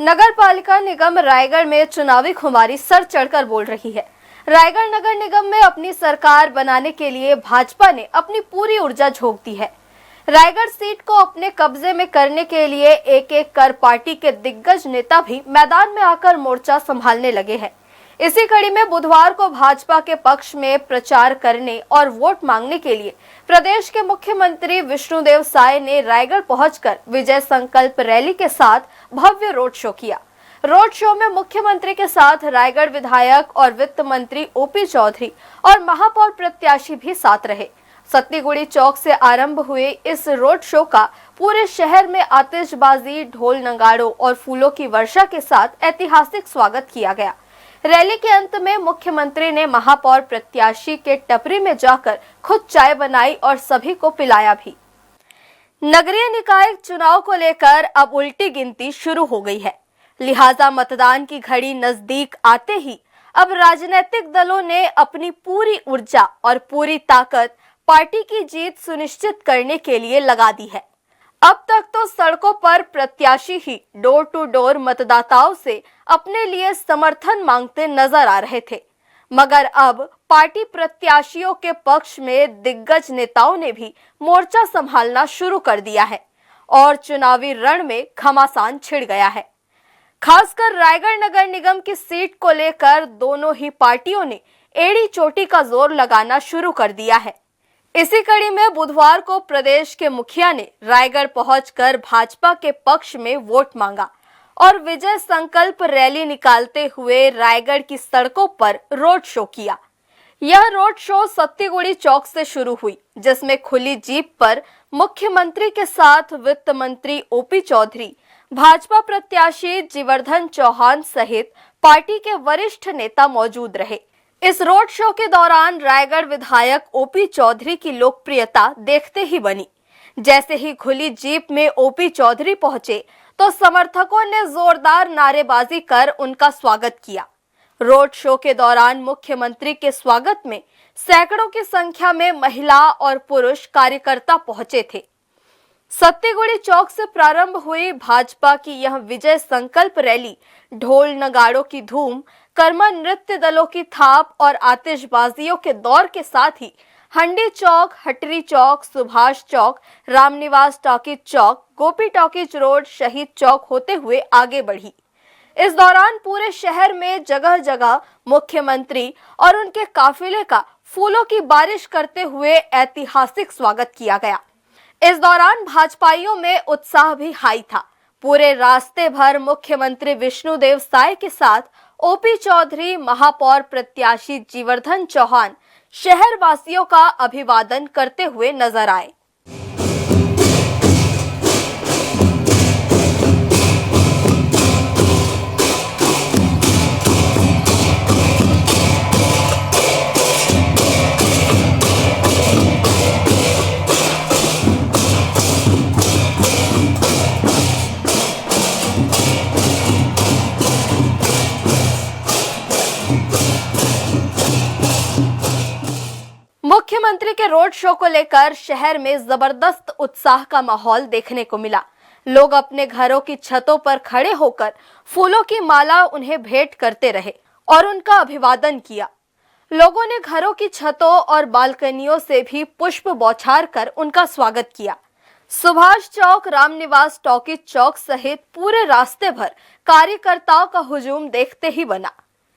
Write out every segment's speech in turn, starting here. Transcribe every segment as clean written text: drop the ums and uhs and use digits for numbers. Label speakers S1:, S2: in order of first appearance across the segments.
S1: नगर पालिका निगम रायगढ़ में चुनावी खुमारी सर चढ़कर बोल रही है। रायगढ़ नगर निगम में अपनी सरकार बनाने के लिए भाजपा ने अपनी पूरी ऊर्जा झोंक दी है। रायगढ़ सीट को अपने कब्जे में करने के लिए एक एक कर पार्टी के दिग्गज नेता भी मैदान में आकर मोर्चा संभालने लगे हैं। इसी कड़ी में बुधवार को भाजपा के पक्ष में प्रचार करने और वोट मांगने के लिए प्रदेश के मुख्यमंत्री विष्णुदेव साय ने रायगढ़ पहुंचकर विजय संकल्प रैली के साथ भव्य रोड शो किया। रोड शो में मुख्यमंत्री के साथ रायगढ़ विधायक और वित्त मंत्री ओपी चौधरी और महापौर प्रत्याशी भी साथ रहे। सत्तीगुड़ी चौक से आरंभ हुए इस रोड शो का पूरे शहर में आतिशबाजी, ढोल नगाड़ों और फूलों की वर्षा के साथ ऐतिहासिक स्वागत किया गया। रैली के अंत में मुख्यमंत्री ने महापौर प्रत्याशी के टपरी में जाकर खुद चाय बनाई और सभी को पिलाया भी। नगरीय निकाय चुनाव को लेकर अब उल्टी गिनती शुरू हो गई है, लिहाजा मतदान की घड़ी नजदीक आते ही अब राजनीतिक दलों ने अपनी पूरी ऊर्जा और पूरी ताकत पार्टी की जीत सुनिश्चित करने के लिए लगा दी है। अब तक तो सड़कों पर प्रत्याशी ही डोर टू डोर मतदाताओं से अपने लिए समर्थन मांगते नजर आ रहे थे, मगर अब पार्टी प्रत्याशियों के पक्ष में दिग्गज नेताओं ने भी मोर्चा संभालना शुरू कर दिया है और चुनावी रण में घमासान छिड़ गया है। खासकर रायगढ़ नगर निगम की सीट को लेकर दोनों ही पार्टियों ने एड़ी चोटी का जोर लगाना शुरू कर दिया है। इसी कड़ी में बुधवार को प्रदेश के मुखिया ने रायगढ़ पहुंचकर भाजपा के पक्ष में वोट मांगा और विजय संकल्प रैली निकालते हुए रायगढ़ की सड़कों पर रोड शो किया। यह रोड शो सत्तीगुड़ी चौक से शुरू हुई, जिसमें खुली जीप पर मुख्यमंत्री के साथ वित्त मंत्री ओपी चौधरी, भाजपा प्रत्याशी जीवर्धन चौहान सहित पार्टी के वरिष्ठ नेता मौजूद रहे। इस रोड शो के दौरान रायगढ़ विधायक ओपी चौधरी की लोकप्रियता देखते ही बनी। जैसे ही खुली जीप में ओपी चौधरी पहुंचे तो समर्थकों ने जोरदार नारेबाजी कर उनका स्वागत किया। रोड शो के दौरान मुख्यमंत्री के स्वागत में सैकड़ों की संख्या में महिला और पुरुष कार्यकर्ता पहुंचे थे। सत्तीगुड़ी चौक से प्रारंभ हुई भाजपा की यह विजय संकल्प रैली ढोल नगाड़ों की धूम, कर्मा नृत्य दलों की थाप और आतिशबाजियों के दौर के साथ ही हंडी चौक, हटरी चौक, सुभाष चौक, रामनिवास टॉकीज चौक, गोपी टॉकीज रोड, शहीद चौक होते हुए आगे बढ़ी। इस दौरान पूरे शहर में जगह जगह मुख्यमंत्री और उनके काफिले का फूलों की बारिश करते हुए ऐतिहासिक स्वागत किया गया। इस दौरान भाजपाइयों में उत्साह भी हाई था। पूरे रास्ते भर मुख्यमंत्री विष्णुदेव साय के साथ ओपी चौधरी, महापौर प्रत्याशी जीवर्धन चौहान शहर वासियों का अभिवादन करते हुए नजर आए। मुख्यमंत्री के रोड शो को लेकर शहर में जबरदस्त उत्साह का माहौल देखने को मिला। लोग अपने घरों की छतों पर खड़े होकर फूलों की माला उन्हें भेंट करते रहे और उनका अभिवादन किया। लोगों ने घरों की छतों और बालकनियों से भी पुष्प बौछार कर उनका स्वागत किया। सुभाष चौक, रामनिवास टॉकीज चौक सहित पूरे रास्ते भर कार्यकर्ताओं का हुजूम देखते ही बना।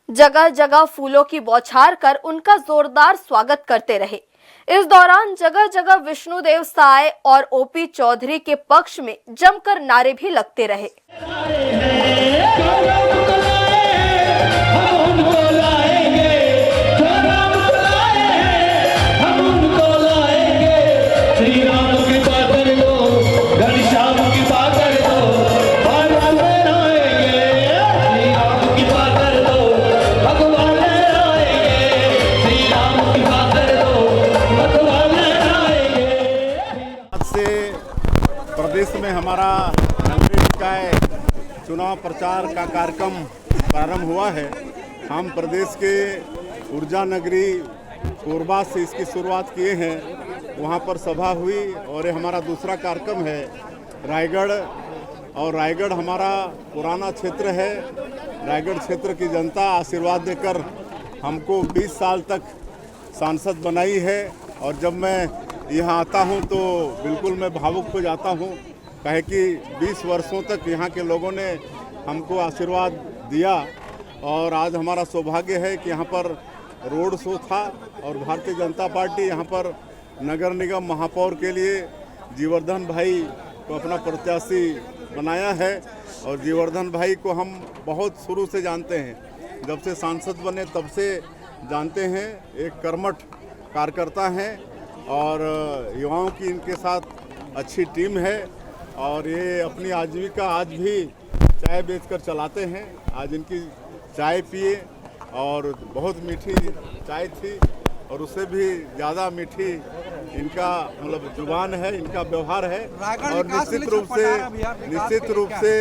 S1: जगह जगह फूलों की बौछार कर उनका जोरदार स्वागत करते रहे। इस दौरान जगह जगह विष्णुदेव साय और ओपी चौधरी के पक्ष में जमकर नारे भी लगते रहे।
S2: प्रदेश में हमारा नगरीय निकाय चुनाव प्रचार का कार्यक्रम प्रारंभ हुआ है। हम प्रदेश के ऊर्जा नगरी कोरबा से इसकी शुरुआत किए हैं। वहाँ पर सभा हुई और ये हमारा दूसरा कार्यक्रम है। रायगढ़ और रायगढ़ हमारा पुराना क्षेत्र है। रायगढ़ क्षेत्र की जनता आशीर्वाद देकर हमको 20 साल तक सांसद बनाई है और जब मैं यहाँ आता हूँ तो बिल्कुल मैं भावुक हो जाता हूँ, कहे कि 20 वर्षों तक यहाँ के लोगों ने हमको आशीर्वाद दिया और आज हमारा सौभाग्य है कि यहाँ पर रोड शो था और भारतीय जनता पार्टी यहाँ पर नगर निगम महापौर के लिए जीवर्धन भाई को अपना प्रत्याशी बनाया है। और जीवर्धन भाई को हम बहुत शुरू से जानते हैं, जब से सांसद बने तब से जानते हैं। एक कर्मठ कार्यकर्ता हैं और युवाओं की इनके साथ अच्छी टीम है और ये अपनी आजीविका आज भी चाय बेचकर चलाते हैं। आज इनकी चाय पिए और बहुत मीठी चाय थी और उससे भी ज़्यादा मीठी इनका मतलब जुबान है, इनका व्यवहार है। और निश्चित रूप से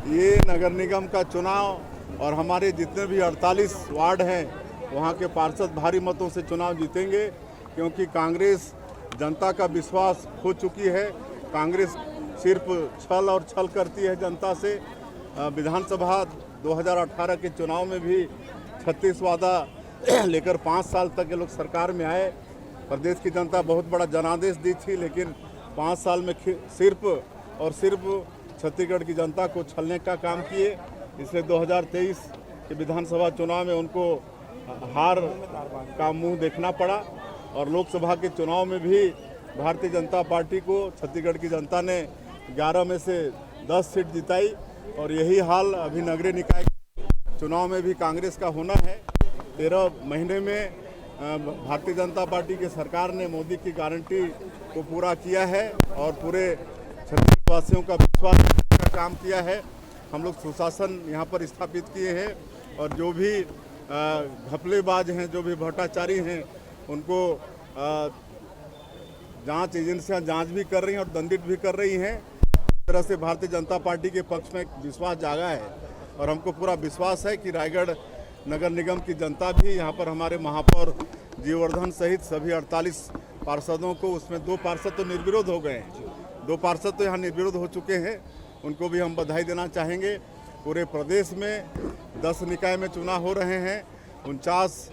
S2: ये नगर निगम का चुनाव और हमारे जितने भी 48 वार्ड हैं वहाँ के पार्षद भारी मतों से चुनाव जीतेंगे, क्योंकि कांग्रेस जनता का विश्वास खो चुकी है। कांग्रेस सिर्फ छल और छल करती है जनता से। विधानसभा 2018 के चुनाव में भी 36 वादा लेकर 5 साल तक ये लोग सरकार में आए। प्रदेश की जनता बहुत बड़ा जनादेश दी थी, लेकिन 5 साल में सिर्फ और सिर्फ छत्तीसगढ़ की जनता को छलने का काम किए। इसलिए 2023 के विधानसभा चुनाव में उनको हार का मुंह देखना पड़ा और लोकसभा के चुनाव में भी भारतीय जनता पार्टी को छत्तीसगढ़ की जनता ने 11 में से 10 सीट जिताई। और यही हाल अभी नगरीय निकाय चुनाव में भी कांग्रेस का होना है। 13 महीने में भारतीय जनता पार्टी की सरकार ने मोदी की गारंटी को पूरा किया है और पूरे छत्तीसगढ़ वासियों का विश्वास का काम किया है। हम लोग सुशासन यहाँ पर स्थापित किए हैं और जो भी घपलेबाज हैं, जो भी भ्रष्टाचारी हैं, उनको जांच एजेंसियां जांच भी कर रही हैं और दंडित भी कर रही हैं। इस तरह से भारतीय जनता पार्टी के पक्ष में विश्वास जागा है और हमको पूरा विश्वास है कि रायगढ़ नगर निगम की जनता भी यहाँ पर हमारे महापौर जीवर्धन सहित सभी 48 पार्षदों को, उसमें 2 पार्षद तो निर्विरोध हो गए हैं, 2 पार्षद तो यहाँ निर्विरोध हो चुके हैं, उनको भी हम बधाई देना चाहेंगे। पूरे प्रदेश में 10 निकाय में चुनाव हो रहे हैं, 49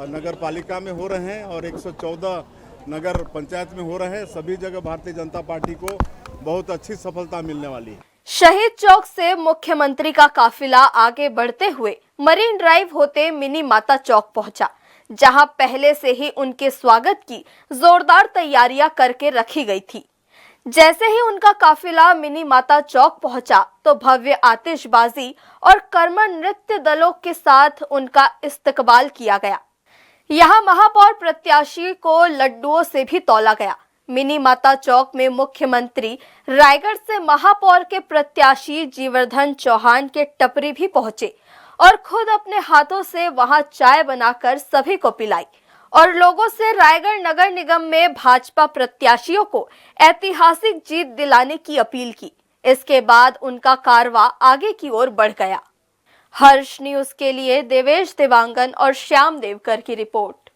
S2: नगर पालिका में हो रहे हैं और 114 नगर पंचायत में हो रहे हैं। सभी जगह भारतीय जनता पार्टी को बहुत अच्छी सफलता मिलने वाली है।
S1: शहीद चौक से मुख्यमंत्री का काफिला आगे बढ़ते हुए मरीन ड्राइव होते मिनी माता चौक पहुंचा, जहां पहले से ही उनके स्वागत की जोरदार तैयारियां करके रखी गई थी। जैसे ही उनका काफिला मिनी माता चौक पहुंचा तो भव्य आतिशबाजी और कर्मठ नृत्य दलों के साथ उनका इस्तकबाल किया गया। यहां महापौर प्रत्याशी को लड्डुओं से भी तौला गया। मिनी माता चौक में मुख्यमंत्री, रायगढ़ से महापौर के प्रत्याशी जीवर्धन चौहान के टपरी भी पहुंचे और खुद अपने हाथों से वहां चाय बनाकर सभी को पिलाई और लोगों से रायगढ़ नगर निगम में भाजपा प्रत्याशियों को ऐतिहासिक जीत दिलाने की अपील की। इसके बाद उनका कारवा आगे की ओर बढ़ गया। हर्ष न्यूज के लिए देवेश देवांगन और श्याम देवकर की रिपोर्ट।